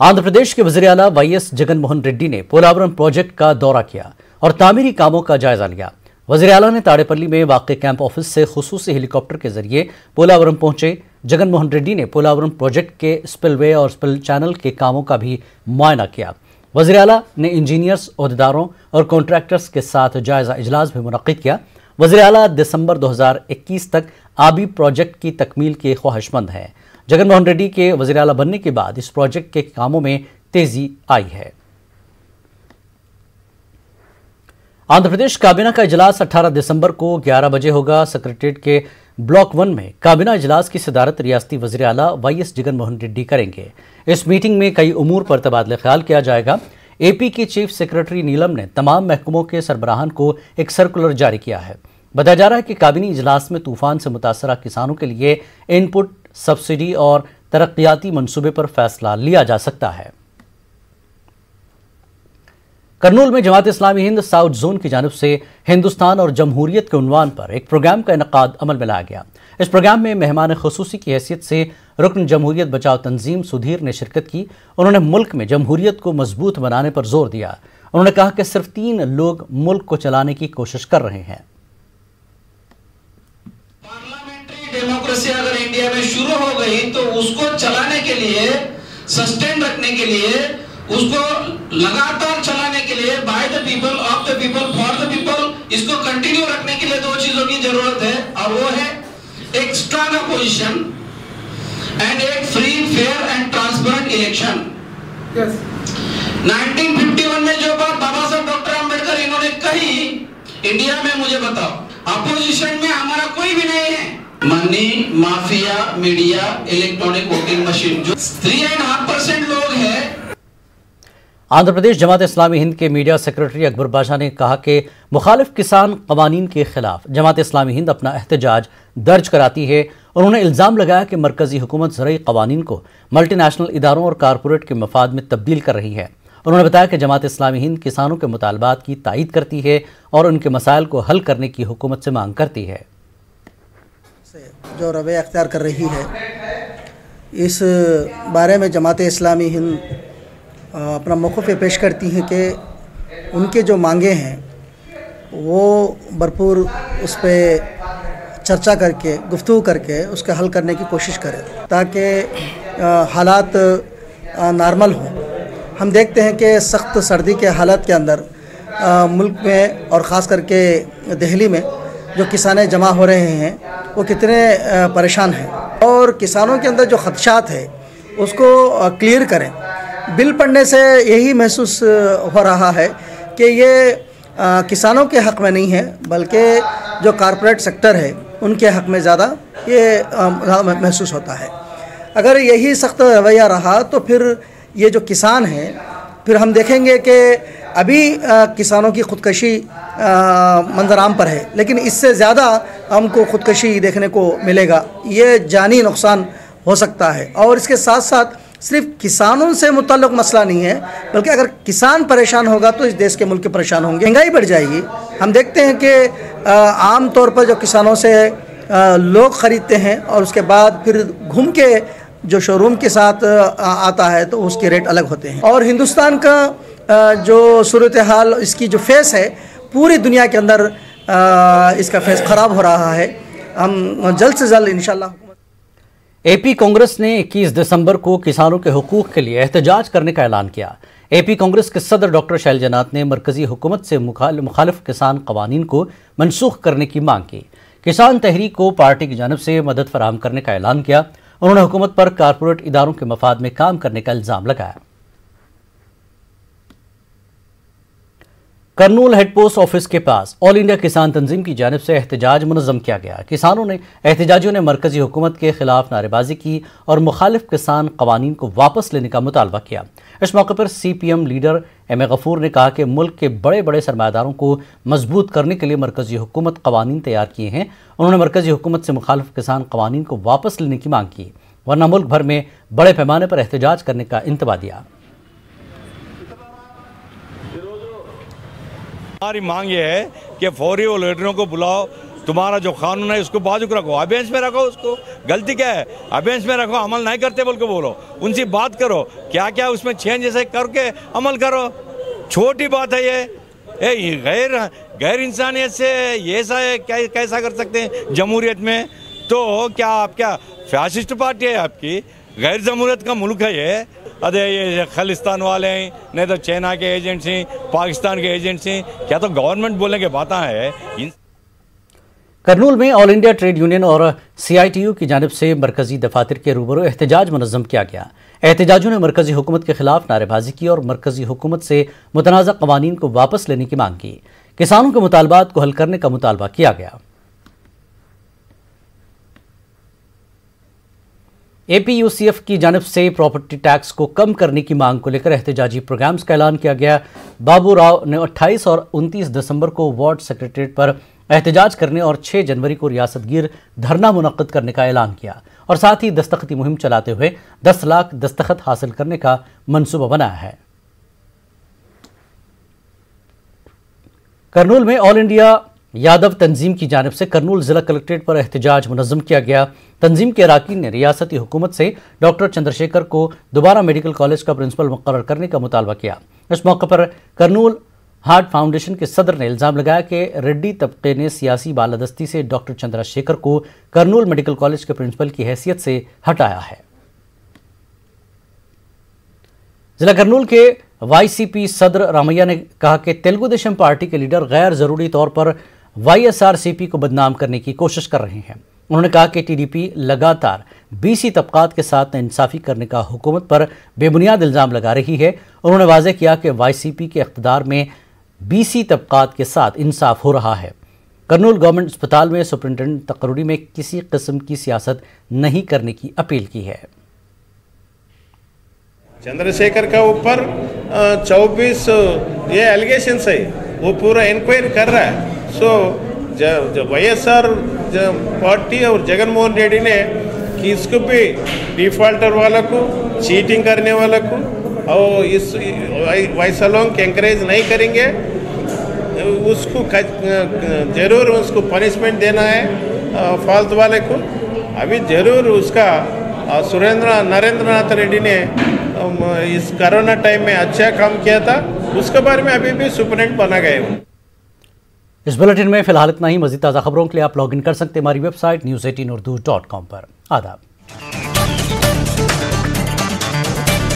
आंध्र प्रदेश के वज़ीर आला वाईएस जगनमोहन रेड्डी ने पोलावरम प्रोजेक्ट का दौरा किया और तामीरी कामों का जायजा लिया। वज़ीर आला ने ताड़ेपल्ली में वाक़े कैंप ऑफिस से खुसूसी हेलीकॉप्टर के जरिए पोलावरम पहुंचे। जगनमोहन रेड्डी ने पोलावरम प्रोजेक्ट के स्पिलवे और स्पिल चैनल के कामों का भी मुआयना किया। वज़ीर आला ने इंजीनियर्स, ओहदेदारों और कॉन्ट्रैक्टर्स के साथ जायजा इजलास भी मुनक्किद किया। वज़ीर आला दिसंबर 2021 तक आबी प्रोजेक्ट की तकमील के ख्वाहिशमंद हैं। जगनमोहन रेड्डी के वज़ीर आला बनने के बाद इस प्रोजेक्ट के कामों में तेजी आई है। आंध्र प्रदेश काबीना का इजलास 18 दिसंबर को 11 बजे होगा। सेक्रेटरीट के ब्लॉक 1 में काबीना इजलास की सदारत रियासती वज़ीर आला वाईएस जगनमोहन रेड्डी करेंगे। इस मीटिंग में कई उमूर पर तबादला ख्याल किया जाएगा। एपी की चीफ सेक्रेटरी नीलम ने तमाम महकमों के सरबराहान को एक सर्कुलर जारी किया है। बताया जा रहा है कि काबीनी इजलास में तूफान से मुतासरा किसानों के लिए इनपुट, सब्सिडी और तरक्याती मंसूबे पर फैसला लिया जा सकता है। करनूल में जमात इस्लामी हिंद साउथ जोन की जानिब से हिंदुस्तान और जमहूरियत के उन्वान पर एक प्रोग्राम का इनकाद अमल में लाया गया। इस प्रोग्राम में मेहमान खुसूसी की हैसियत से रुकन जमहूरियत बचाओ तंजीम सुधीर ने शिरकत की। उन्होंने मुल्क में जमहूरियत को मजबूत बनाने पर जोर दिया। उन्होंने कहा कि सिर्फ 3 लोग मुल्क को चलाने की कोशिश कर रहे हैं। डेमोक्रेसी अगर इंडिया में शुरू हो गई तो उसको चलाने के लिए, सस्टेन रखने के लिए, उसको लगातार चलाने के लिए, by the people, of the people, for the people, इसको कंटिन्यू रखने के लिए 2 चीजों की जरूरत है और वो है एक स्ट्रांग अपोजिशन एंड एक free, fair and transparent election. 1951 में जो बात बाबा साहब डॉक्टर अंबेडकर इन्होंने कही, इंडिया में मुझे बताओ अपोजिशन में हमारा कोई भी नहीं है। Money mafia, media, electronic voting machine, जो 3.5% लोग हैं। आंध्र प्रदेश जमात इस्लामी हिंद के मीडिया सेक्रेटरी अकबर बादशाह ने कहा कि मुखालिफ किसान कवानीन के खिलाफ जमात इस्लामी हिंद अपना एहतजाज दर्ज कराती है। उन्होंने इल्ज़ाम लगाया कि मरकजी हुकूमत ज़रूरी कवानीन को मल्टीनेशनल इदारों और कारपोरेट के मफाद में तब्दील कर रही है। उन्होंने बताया कि जमात इस्लामी हिंद किसानों के मुतालबात की तायीद करती है और उनके मसाइल को हल करने की हुकूमत से मांग करती है। जो रवैया अख्तियार कर रही है, इस बारे में जमात इस्लामी हिंद अपना मौक़िफ़ पेश करती हैं कि उनके जो मांगे हैं वो भरपूर उस पर चर्चा करके, गुफ्तगू करके उसका हल करने की कोशिश करें ताकि हालात नॉर्मल हों। हम देखते हैं कि सख्त सर्दी के हालात के अंदर मुल्क में और ख़ास करके दिल्ली में जो किसान जमा हो रहे हैं वो कितने परेशान हैं और किसानों के अंदर जो खदशात है उसको क्लियर करें। बिल पढ़ने से यही महसूस हो रहा है कि ये किसानों के हक़ में नहीं है बल्कि जो कॉरपोरेट सेक्टर है उनके हक़ में ज़्यादा ये महसूस होता है। अगर यही सख्त रवैया रहा तो फिर ये जो किसान हैं, फिर हम देखेंगे कि अभी किसानों की ख़ुदकशी मंजराम पर है, लेकिन इससे ज़्यादा हमको ख़ुदकशी देखने को मिलेगा। ये जानी नुकसान हो सकता है और इसके साथ साथ सिर्फ किसानों से मुतल्लिक़ मसला नहीं है बल्कि अगर किसान परेशान होगा तो इस देश के मुल्क परेशान होंगे, महंगाई बढ़ जाएगी। हम देखते हैं कि आम तौर पर जो किसानों से लोग ख़रीदते हैं और उसके बाद फिर घूम के जो शोरूम के साथ आता है तो उसके रेट अलग होते हैं। और हिंदुस्तान का जो सूरत हाल, इसकी जो फेस है पूरी दुनिया के अंदर इसका फेस ख़राब हो रहा है। हम जल्द से जल्द इंशाल्लाह। एपी कांग्रेस ने 21 दिसंबर को किसानों के हुकूक के लिए एहतजाज करने का ऐलान किया। एपी कांग्रेस के सदर डॉक्टर शैलजानाथ ने मरकजी हुकूमत से मुखालिफ किसान कवानीन को मनसूख करने की मांग की। किसान तहरीक को पार्टी की जानिब से मदद फराहम करने का ऐलान किया। उन्होंने हुकूमत पर कारपोरेट इदारों के मफाद में काम करने का इल्ज़ाम लगाया। करनूल हेड पोस्ट ऑफिस के पास ऑल इंडिया किसान तंजीम की जानिब से एहतजाज मुनज़्ज़म किया गया। एहतजाजियों ने मरकजी हुकूमत के खिलाफ नारेबाजी की और मुखालिफ किसान कवानीन को वापस लेने का मुतालबा किया। इस मौके पर CPM लीडर M.A. गफूर ने कहा कि मुल्क के बड़े बड़े सरमायादारों को मजबूत करने के लिए मरकजी हुकूमत कवानीन तैयार किए हैं। उन्होंने मरकजी हुकूमत से मुखालिफ किसान कवानीन को वापस लेने की मांग की, वरना मुल्क भर में बड़े पैमाने पर एहतजाज करने का इंतबा दिया। हमारी मांग ये है कि फौरी वो लीडरों को बुलाओ तुम्हारा जो कानून है उसको बाजू रखो, अबेंस में रखो, उसको गलती क्या है अबेंस में रखो, अमल नहीं करते बोल के बोलो, उनसे बात करो, क्या क्या उसमें चेंज ऐसे करके अमल करो। छोटी बात है ये गैर इंसानियत से ऐसा है कैसा कर सकते हैं जमहूरियत में? तो क्या आप क्या फैसिस्ट पार्टी है आपकी? गैर जमहूरियत का मुल्क है ये? अरे ये खालिस्तान वाले हैं, नहीं तो चाइना के एजेंट्स हैं, पाकिस्तान के एजेंट्स हैं, क्या तो गवर्नमेंट बोलने के बातें हैं। करनूल में ऑल इंडिया ट्रेड यूनियन और CITU की जानिब से मरकजी दफातर के रूबरू एहतजाज मुनज़्ज़म किया गया। एहतजाजियों ने मरकजी हुकूमत के खिलाफ नारेबाजी की और मरकजी हुकूमत से मुतनाज़ा कवानीन को वापस लेने की मांग की। किसानों के मुतालबात को हल करने का मुतालबा किया गया। APUCF की जानिब से प्रॉपर्टी टैक्स को कम करने की मांग को लेकर एहतजाजी प्रोग्राम्स का ऐलान किया गया। बाबू राव ने 28 और 29 दिसंबर को वार्ड सेक्रेटरीट पर एहतजाज करने और 6 जनवरी को रियासतगीर धरना मुनक्किद करने का ऐलान किया और साथ ही दस्तखती मुहिम चलाते हुए 10 लाख दस्तखत हासिल करने का मंसूबा बनाया है। करनूल में ऑल इंडिया यादव तंजीम की जानिब से करनूल जिला कलेक्ट्रेट पर एहतजाज मुनज़्ज़म किया गया। तंजीम के अराकीन ने रियासती हुकूमत से डॉक्टर चंद्रशेखर को दोबारा मेडिकल कॉलेज का प्रिंसिपल मुकर्रर करने का मुतालबा किया। इस मौके पर करनूल हार्ट फाउंडेशन के सदर ने इल्ज़ाम लगाया कि रेड्डी तबके ने सियासी बालादस्ती से डॉक्टर चंद्रशेखर को करनूल मेडिकल कॉलेज के प्रिंसिपल की हैसियत से हटाया है। जिला करनूल के YCP सदर रामैया ने कहा कि तेलुगु देशम पार्टी के लीडर गैर जरूरी तौर पर YSRCP को बदनाम करने की कोशिश कर रहे हैं। उन्होंने कहा कि TDP लगातार BC तबकात के साथ नाइंसाफ़ी करने का हुकूमत पर बेबुनियाद इल्ज़ाम लगा रही है। उन्होंने वाज़ेह किया कि YCP के इक़्तिदार में BC तबकात के साथ इंसाफ हो रहा है। करनूल गवर्नमेंट अस्पताल में सुपरिटेंडेंट तकर्री में किसी किस्म की सियासत नहीं करने की अपील की है। चंद्रशेखर का ऊपर 24 ये एलिगेशंस है, वो पूरा इंक्वायरी कर रहा है। सो जब YSR पार्टी और जगनमोहन रेड्डी ने किसको भी डिफॉल्टर वाला को, चीटिंग करने वाला को और इस वैसा के एंकरेज नहीं करेंगे, उसको जरूर उसको पनिशमेंट देना है फालतू वाले को। अभी जरूर उसका नरेंद्रनाथ रेड्डी ने इस कोरोना टाइम में अच्छा काम किया था, उसके बारे में अभी भी सुपरिटेंडेंट बना गए। इस बुलेटिन में फिलहाल इतना ही। मज़ीद ताज़ा खबरों के लिए आप लॉगिन कर सकते हैं हमारी वेबसाइट news18urdu.com पर। आदाब।